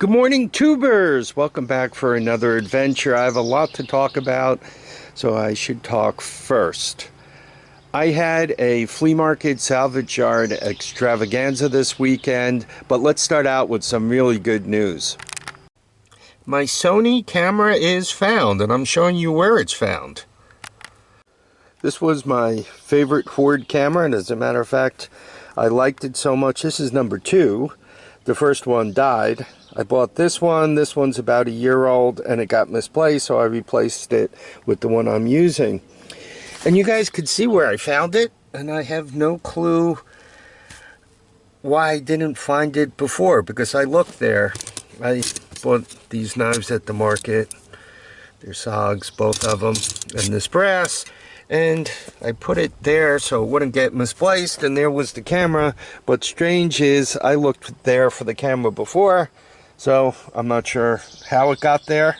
Good morning, tubers! Welcome back for another adventure. I have a lot to talk about, so I should talk first. I had a flea market salvage yard extravaganza this weekend, but let's start out with some really good news. My Sony camera is found, and I'm showing you where it's found. This was my favorite hoard camera, and as a matter of fact, I liked it so much. This is number 2. The first one died. I bought this one. This one's about a year old and it got misplaced, so I replaced it with the one I'm using. And you guys could see where I found it, and I have no clue why I didn't find it before, because I looked there. I bought these knives at the market. They're SOGs, both of them, and this brass. And I put it there so it wouldn't get misplaced, and there was the camera. But strange is, I looked there for the camera before, so I'm not sure how it got there,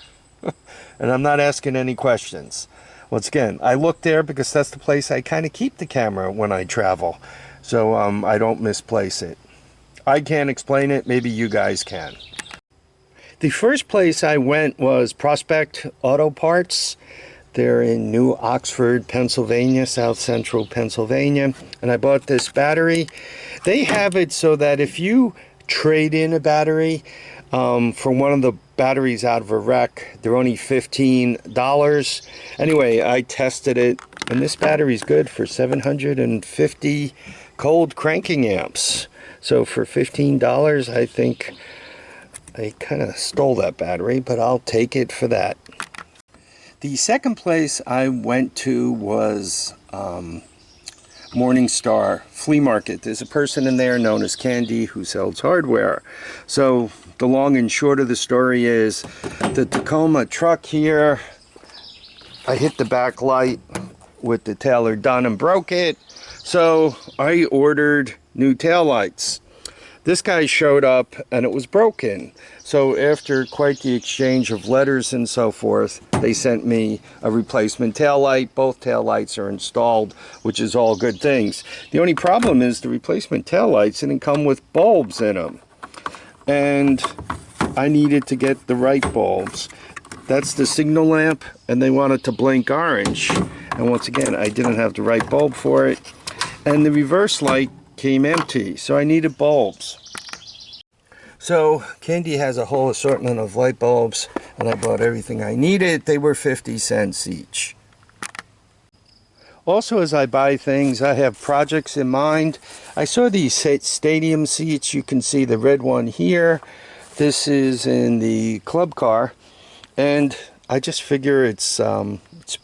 and I'm not asking any questions. Once again, I looked there because that's the place I kind of keep the camera when I travel, so I don't misplace it. I can't explain it, maybe you guys can. The first place I went was Prospect Auto Parts. They're in New Oxford, Pennsylvania, South Central Pennsylvania, and I bought this battery. They have it so that if you trade in a battery for one of the batteries out of a wreck, they're only $15. Anyway, I tested it, and this battery's good for 750 cold cranking amps. So for $15, I think I kind of stole that battery, but I'll take it for that. The second place I went to was Morningstar Flea Market. There's a person in there known as Candy who sells hardware. So the long and short of the story is the Tacoma truck here, I hit the back light with the tailor done and broke it. So I ordered new taillights. This guy showed up and it was broken. So after quite the exchange of letters and so forth, they sent me a replacement taillight. Both taillights are installed, which is all good things. The only problem is the replacement taillights didn't come with bulbs in them. And I needed to get the right bulbs. That's the signal lamp, and they want it to blink orange. And once again, I didn't have the right bulb for it. And the reverse light came empty, so I needed bulbs. So Candy has a whole assortment of light bulbs, and I bought everything I needed. They were 50 cents each. Also, as I buy things, I have projects in mind. I saw these stadium seats. You can see the red one here. This is in the club car, and I just figure it's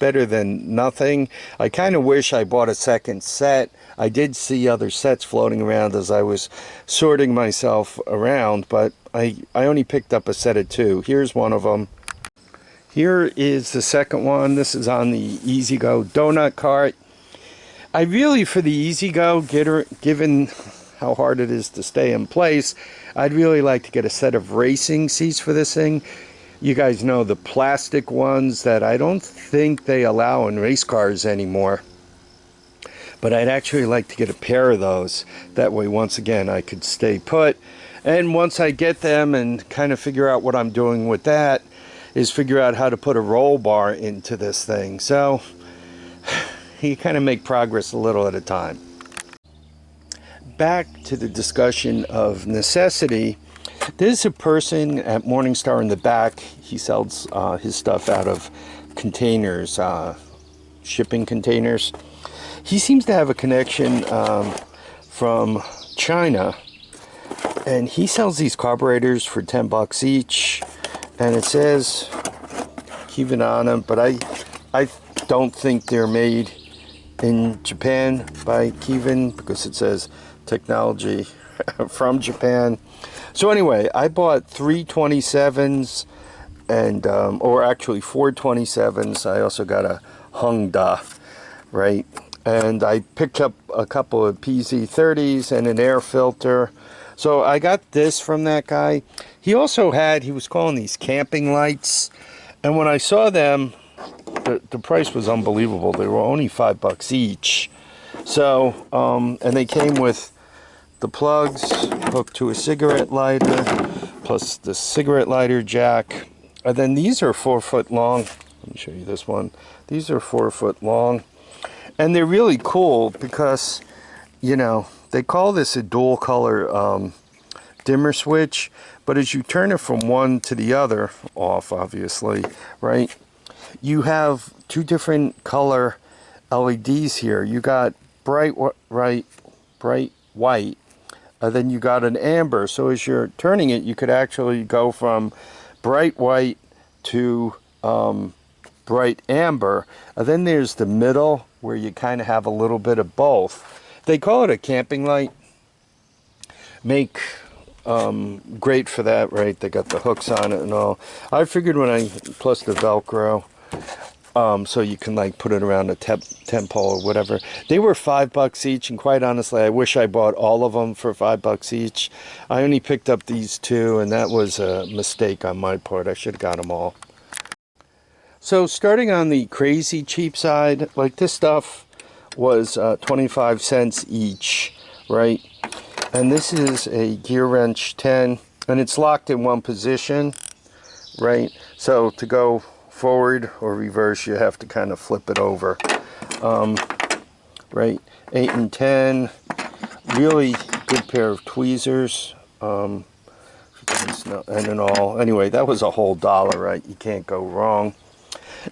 better than nothing. I kind of wish I bought a second set. I did see other sets floating around as I was sorting myself around, but I only picked up a set of 2. Here's one of them. Here is the second one. This is on the E-Z-Go donut cart. I really, for the E-Z-Go, given how hard it is to stay in place, I'd really like to get a set of racing seats for this thing. You guys know the plastic ones that I don't think they allow in race cars anymore. But I'd actually like to get a pair of those. That way, once again, I could stay put. And once I get them and kind of figure out what I'm doing with that, is figure out how to put a roll bar into this thing. So you kind of make progress a little at a time. Back to the discussion of necessity. There's a person at Morningstar in the back. He sells his stuff out of containers, shipping containers. He seems to have a connection from China, and he sells these carburetors for 10 bucks each, and it says Kevin on them, but I don't think they're made in Japan by Kevin, because it says technology from Japan. So anyway, I bought 3 27s, and or actually 4 27s. I also got a Honda, right? And I picked up a couple of PZ30s and an air filter. So I got this from that guy. He also had, he was calling these camping lights. And when I saw them, the price was unbelievable. They were only 5 bucks each. So, and they came with the plugs hooked to a cigarette lighter, plus the cigarette lighter jack. And then these are 4 foot long. Let me show you this one. These are 4 foot long. And they're really cool because, you know, they call this a dual color dimmer switch. But as you turn it from one to the other, off obviously, right? You have 2 different color LEDs here. You got bright white, then you got an amber. So as you're turning it, you could actually go from bright white to bright amber. And then there's the middle where you kind of have a little bit of both. They call it a camping light. Great for that, right? They got the hooks on it and all. I figured plus the Velcro, so you can like put it around a tent pole or whatever. They were $5 each, and quite honestly, I wish I bought all of them for $5 each. I only picked up these 2, and that was a mistake on my part. I should have got them all. So starting on the crazy cheap side, like this stuff was 25 cents each, right? And this is a gear wrench 10, and it's locked in one position, right? So to go forward or reverse, you have to kind of flip it over, right? 8 and 10, really good pair of tweezers, and in all. Anyway, that was a whole $1, right? You can't go wrong.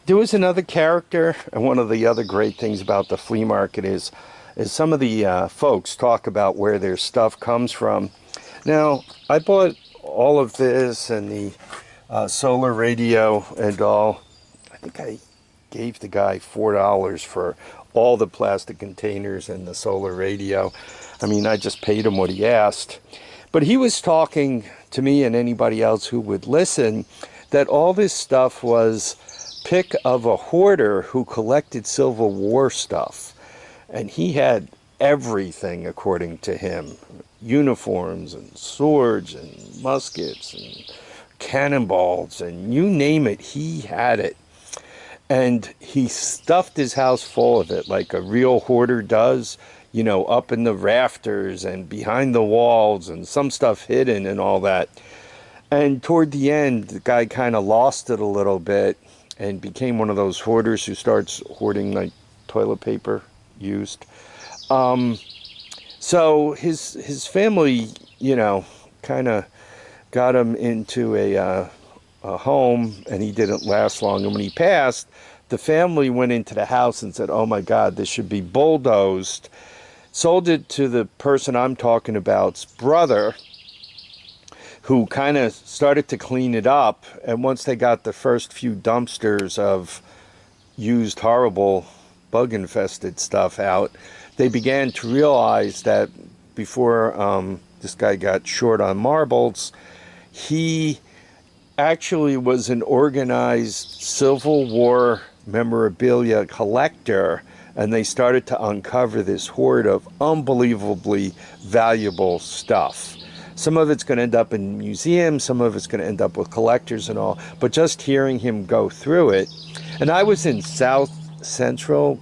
There was another character, and one of the other great things about the flea market is some of the folks talk about where their stuff comes from. Now, I bought all of this and the solar radio and all. I think I gave the guy $4 for all the plastic containers and the solar radio. I mean, I just paid him what he asked. But he was talking to me and anybody else who would listen that all this stuff was pick of a hoarder who collected Civil War stuff. And he had everything, according to him. Uniforms and swords and muskets and cannonballs and you name it, he had it. And he stuffed his house full of it like a real hoarder does, you know, up in the rafters and behind the walls and some stuff hidden and all that. And toward the end, the guy kind of lost it a little bit and became one of those hoarders who starts hoarding like toilet paper used. So his family, you know, kind of got him into a home, and he didn't last long. And when he passed, the family went into the house and said, "Oh my God, this should be bulldozed." Sold it to the person I'm talking about's brother, who kind of started to clean it up. And once they got the first few dumpsters of used, horrible, bug-infested stuff out, they began to realize that before this guy got short on marbles, he actually was an organized Civil War memorabilia collector, and they started to uncover this hoard of unbelievably valuable stuff. Some of it's going to end up in museums, some of it's going to end up with collectors and all, but just hearing him go through it. And I was in South Central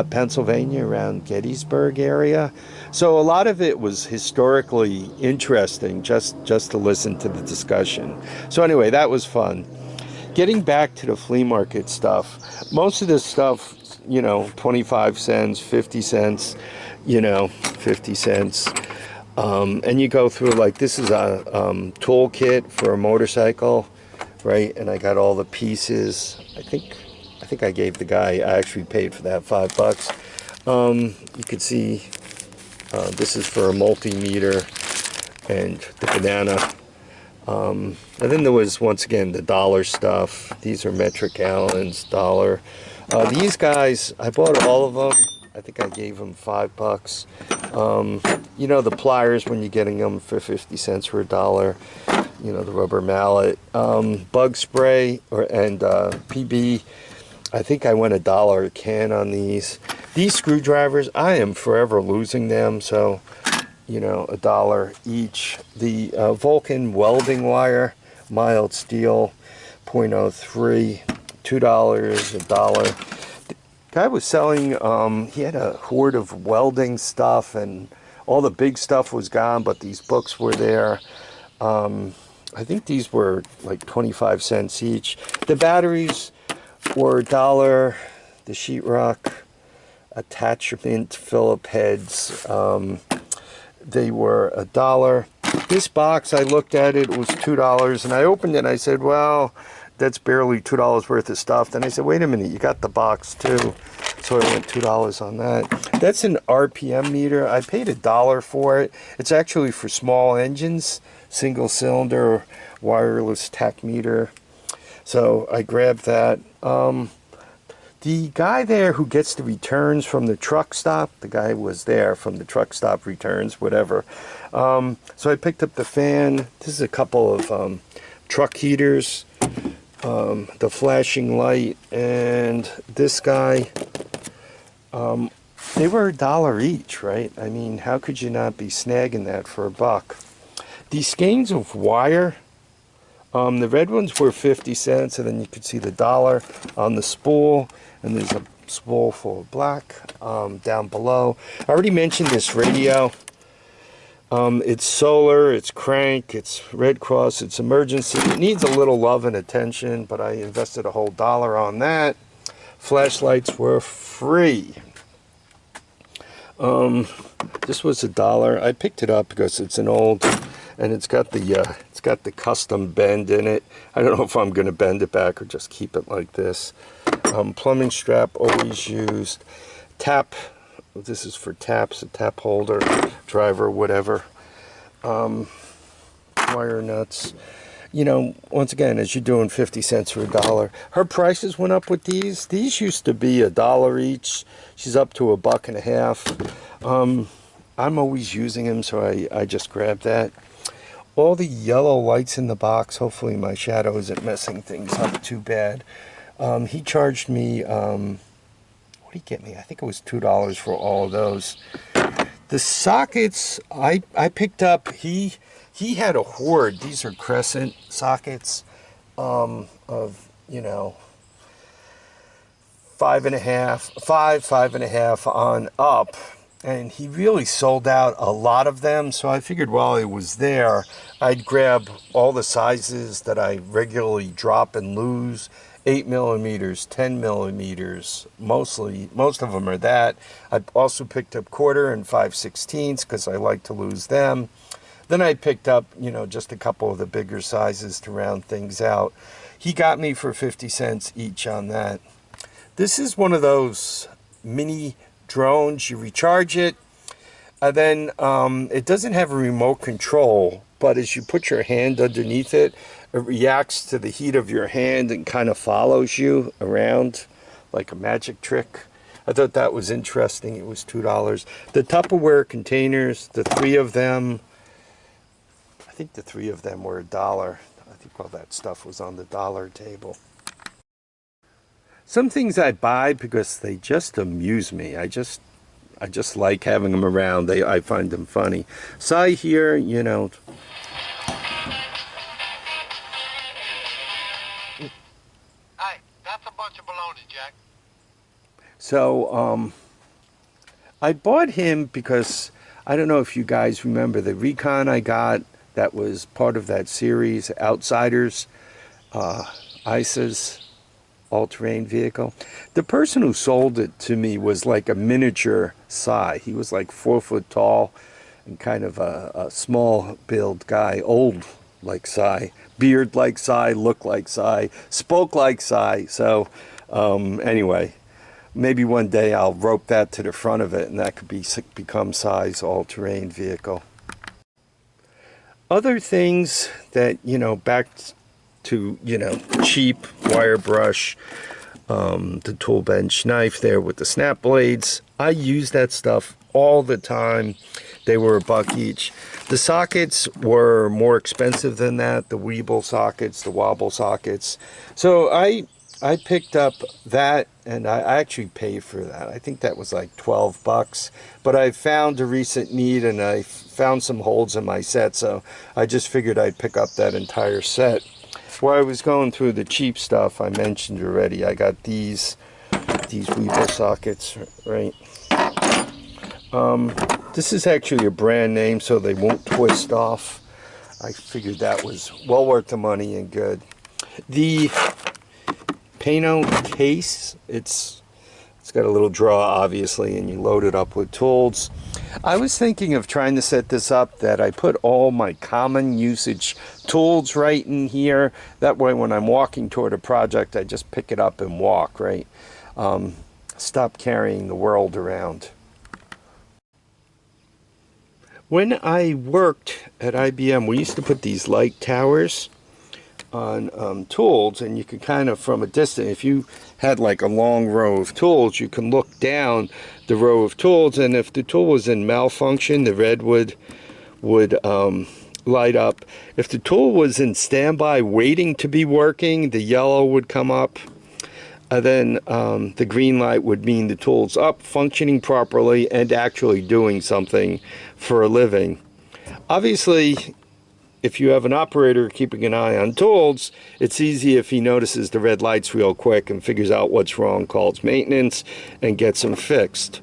Pennsylvania, around Gettysburg area, so a lot of it was historically interesting just to listen to the discussion. So anyway, that was fun. Getting back to the flea market stuff, most of this stuff, you know, 25 cents, 50 cents, you know, 50 cents. And you go through, like, this is a toolkit for a motorcycle, right? And I got all the pieces. I think I gave the guy, I actually paid for that $5. You can see this is for a multimeter and the banana. And then there was, once again, the dollar stuff. These are metric gallons, dollar. These guys, I bought all of them. I think I gave them $5. You know, the pliers, when you're getting them for 50 cents for $1. You know, the rubber mallet. Bug spray and PB. I think I went $1 a can on these. These screwdrivers, I am forever losing them, so, you know, $1 each. The Vulcan welding wire, mild steel, 0.03, $2, $1. The guy was selling, he had a hoard of welding stuff, and all the big stuff was gone, but these books were there. I think these were like 25 cents each. The batteries were $1. The sheetrock attachment Phillip heads, they were $1. This box, I looked at it, it was $2, and I opened it and I said, well, that's barely $2 worth of stuff. Then I said, wait a minute, you got the box too. So I went $2 on that. That's an RPM meter. I paid $1 for it. It's actually for small engines, single cylinder, wireless tach-meter. So I grabbed that. The guy there who gets the returns from the truck stop, the guy was there from the truck stop returns, whatever. So I picked up the fan. This is a couple of truck heaters, the flashing light, and this guy. They were $1 each, right? I mean, how could you not be snagging that for $1? These skeins of wire, the red ones were 50 cents, and then you could see the $1 on the spool, and there's a spool full of black down below. I already mentioned this radio. It's solar, it's crank, it's Red Cross, it's emergency. It needs a little love and attention, but I invested a whole $1 on that. Flashlights were free. This was $1. I picked it up because it's an old, and it's got the custom bend in it. I don't know if I'm going to bend it back or just keep it like this. Plumbing strap, always used. Tap, this is for taps, a tap holder, driver, whatever. Wire nuts. You know, once again, as you're doing 50 cents for $1, her prices went up with these. These used to be $1 each. She's up to $1.50. I'm always using them, so I just grabbed that. All the yellow lights in the box. Hopefully my shadow isn't messing things up too bad. He charged me, what did he get me? I think it was $2 for all of those. The sockets I picked up, he had a hoard. These are crescent sockets of, you know, 5.5 on up. And he really sold out a lot of them. So I figured while he was there, I'd grab all the sizes that I regularly drop and lose. 8 millimeters, 10 millimeters, most of them are that. I also picked up 1/4 and 5/16 because I like to lose them. Then I picked up, you know, just a couple of the bigger sizes to round things out. He got me for 50 cents each on that. This is one of those mini drones. You recharge it, and then it doesn't have a remote control, but as you put your hand underneath it, it reacts to the heat of your hand and kind of follows you around like a magic trick. I thought that was interesting. It was $2. The Tupperware containers, the 3 of them, I think the 3 of them were $1. I think all that stuff was on the dollar table. Some things I buy because they just amuse me. I just like having them around. I find them funny. Cy here, you know. Hey, that's a bunch of baloney, Jack. So, I bought him because I don't know if you guys remember the Recon I got that was part of that series, Outsiders, ISIS, all-terrain vehicle. The person who sold it to me was like a miniature Cy. He was like 4 foot tall and kind of a small build guy, old like Cy, beard like Cy, looked like Cy, spoke like Cy. So anyway, maybe one day I'll rope that to the front of it and that could become Cy's all-terrain vehicle. Other things that, you know, back to, you know, cheap wire brush, the tool bench knife there with the snap blades. I use that stuff all the time. They were $1 each. The sockets were more expensive than that, the Weeble sockets, the wobble sockets. So I picked up that, and I actually paid for that. I think that was like $12, but I found a recent need and I found some holes in my set, so I just figured I'd pick up that entire set. While I was going through the cheap stuff, I mentioned already, I got these Weeble sockets, right? This is actually a brand name, so they won't twist off. I figured that was well worth the money and good. The Pano case, it's got a little drawer obviously, and you load it up with tools. I was thinking of trying to set this up that I put all my common usage tools right in here. That way when I'm walking toward a project, I just pick it up and walk, right? Stop carrying the world around. When I worked at IBM, we used to put these light towers on tools, and you could kind of from a distance, if you had like a long row of tools, you can look down the row of tools, and if the tool was in malfunction, the red would light up. If the tool was in standby waiting to be working, the yellow would come up. Then the green light would mean the tool's up, functioning properly, and actually doing something for a living. Obviously, if you have an operator keeping an eye on tools, it's easy if he notices the red lights real quick and figures out what's wrong, calls maintenance, and gets them fixed.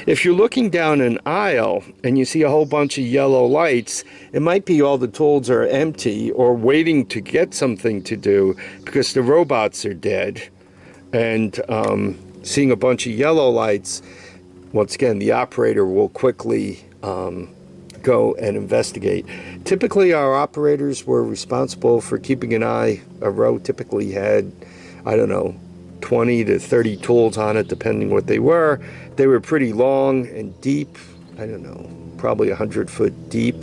If you're looking down an aisle and you see a whole bunch of yellow lights, it might be all the tools are empty or waiting to get something to do because the robots are dead. And seeing a bunch of yellow lights, once again, the operator will quickly go and investigate. Typically, our operators were responsible for keeping an eye. A row typically had, I don't know, 20 to 30 tools on it, depending what they were. They were pretty long and deep, I don't know, probably 100-foot deep,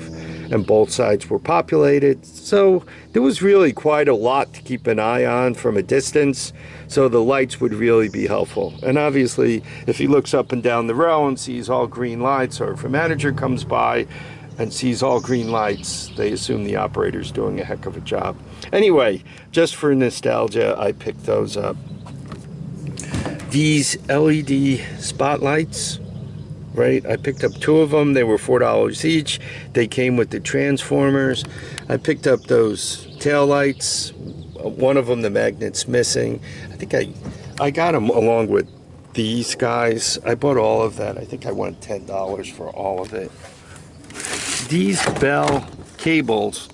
and both sides were populated. So there was really quite a lot to keep an eye on from a distance, so the lights would really be helpful. And obviously, if he looks up and down the row and sees all green lights, or if a manager comes by and sees all green lights, they assume the operator's doing a heck of a job. Anyway, just for nostalgia, I picked those up. These LED spotlights, right? I picked up 2 of them. They were $4 each. They came with the transformers. I picked up those tail lights. One of them, the magnet's missing. I think I got them along with these guys. I bought all of that. I think I went $10 for all of it. These Bell cables.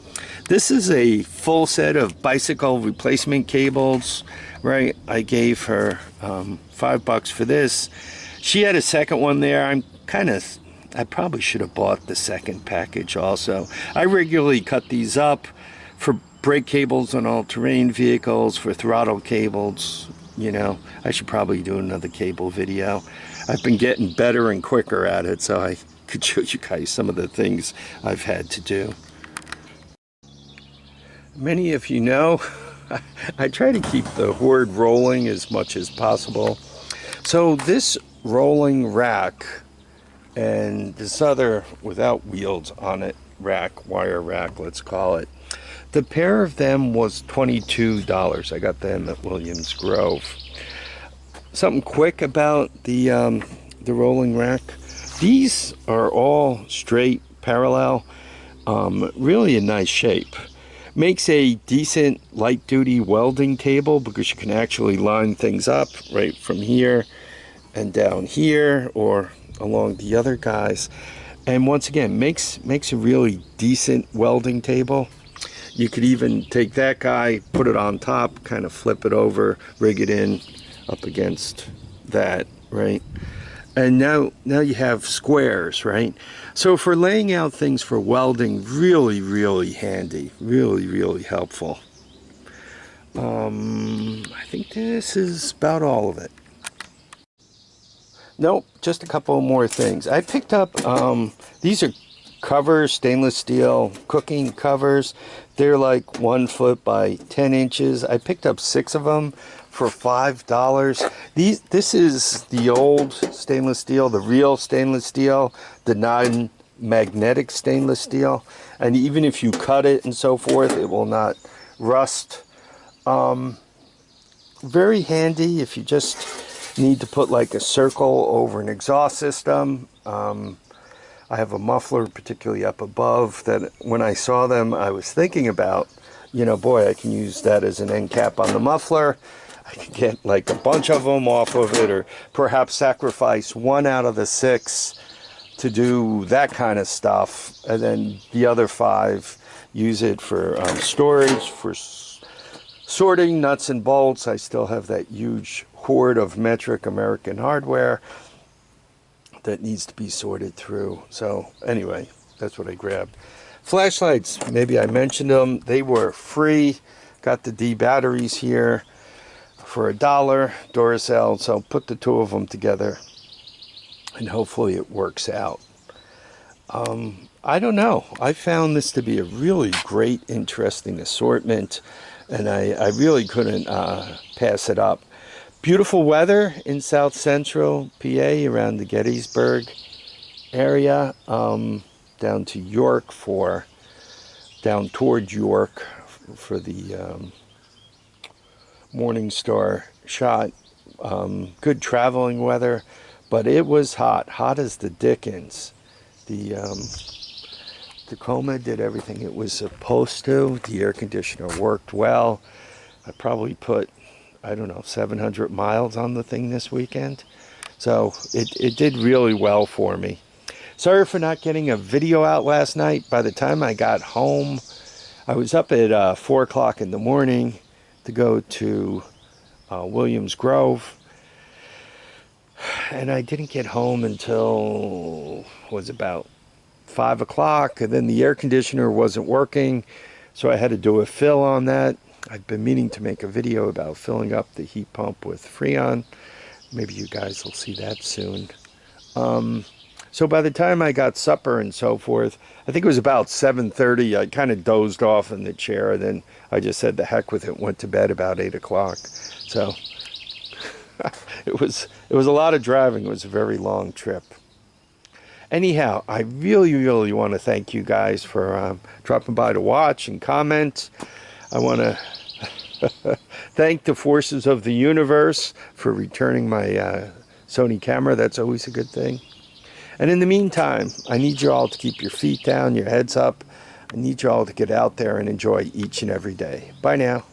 This is a full set of bicycle replacement cables, right? I gave her $5 for this. She had a second one there. I probably should have bought the second package also. I regularly cut these up for brake cables on all-terrain vehicles, for throttle cables. You know, I should probably do another cable video. I've been getting better and quicker at it, so I could show you guys some of the things I've had to do. Many of you know, I try to keep the hoard rolling as much as possible. So this rolling rack and this other without wheels on it rack, wire rack, let's call it, the pair of them was $22. I got them at Williams Grove. Something quick about the rolling rack. These are all straight, parallel, really in nice shape. Makes a decent light-duty welding table because you can actually line things up right from here and down here or along the other guys. And once again, makes a really decent welding table. You could even take that guy, put it on top, kind of flip it over, rig it in up against that, right? And now you have squares, right? So for laying out things for welding, really handy, really helpful. I think this is about all of it. Nope, just a couple more things. I picked up, these are covers, stainless steel cooking covers. They're like 1 foot by 10 inches. I picked up 6 of them for $5. This is the old stainless steel, the real stainless steel, the non-magnetic stainless steel. And even if you cut it and so forth, it will not rust. Very handy if you just need to put like a circle over an exhaust system. I have a muffler particularly up above that when I saw them, I was thinking about, you know, boy, I can use that as an end cap on the muffler. I can get like a bunch of them off of it, or perhaps sacrifice 1 out of the 6 to do that kind of stuff, and then the other 5 use it for storage, for sorting nuts and bolts. I still have that huge hoard of metric American hardware that needs to be sorted through. So anyway, that's what I grabbed. Flashlights, maybe I mentioned them. They were free. Got the D batteries here for $1, Duracell. So put the two of them together and hopefully it works out. I don't know. I found this to be a really great, interesting assortment, and I really couldn't pass it up. Beautiful weather in South Central PA around the Gettysburg area, down to York down towards York for the Morningstar shot. Good traveling weather, but it was hot as the dickens. The Tacoma did everything it was supposed to. The air conditioner worked well. I probably put, I don't know, 700 miles on the thing this weekend. So it did really well for me. Sorry for not getting a video out last night. By the time I got home, I was up at 4 o'clock in the morning to go to Williams Grove. And I didn't get home until, was about 5 o'clock. And then the air conditioner wasn't working. So I had to do a fill on that. I've been meaning to make a video about filling up the heat pump with Freon. Maybe you guys will see that soon. So by the time I got supper and so forth, I think it was about 7:30. I kind of dozed off in the chair. Then I just said the heck with it, went to bed about 8 o'clock. So it was a lot of driving. It was a very long trip. Anyhow, I really want to thank you guys for dropping by to watch and comment. I want to thank the forces of the universe for returning my Sony camera. That's always a good thing. And in the meantime, I need you all to keep your feet down, your heads up. I need you all to get out there and enjoy each and every day. Bye now.